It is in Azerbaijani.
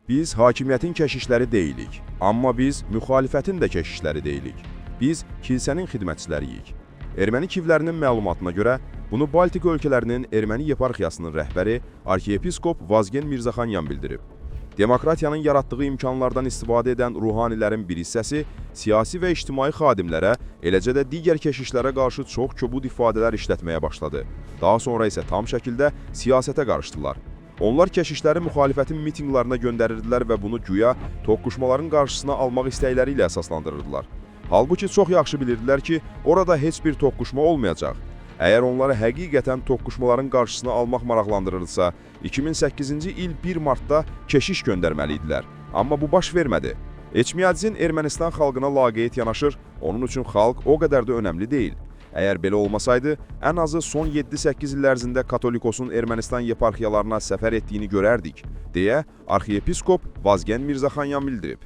Biz hakimiyyətin keşişləri deyilik, amma biz müxalifətin də keşişləri deyilik. Biz kilsənin xidmətçiləriyik. Erməni kivlərinin məlumatına görə, bunu Baltik ölkələrinin erməni yeparxiyasının rəhbəri arxiyepiskop Vazgen Mirzaxanyan bildirib. Demokratiyanın yaratdığı imkanlardan istifadə edən ruhanilərin bir hissəsi siyasi və ictimai xadimlərə, eləcə də digər keşişlərə qarşı çox kobud ifadələr işlətməyə başladı. Daha sonra isə tam şəkildə siyasətə qarışdılar. Onlar keşişləri müxalifətin mitinqlarına göndərirdilər və bunu güya toqquşmaların qarşısına almaq istəkləri ilə əsaslandırırdılar. Halbuki çox yaxşı bilirdilər ki, orada heç bir toqquşma olmayacaq. Əgər onları həqiqətən toqquşmaların qarşısını almaq maraqlandırırdısa, 2008-ci il 1 martda keşiş göndərməliydilər. Amma bu baş vermədi. Eçmiadzin Ermənistan xalqına laqeyd yanaşır, onun üçün xalq o qədər də önəmli deyil. Əgər belə olmasaydı, ən azı son 7-8 il ərzində Katolikosun Ermənistan yeparxiyalarına səfər etdiyini görərdik, deyə arxiyepiskop Vazgen Mirzaxanyan bildirib.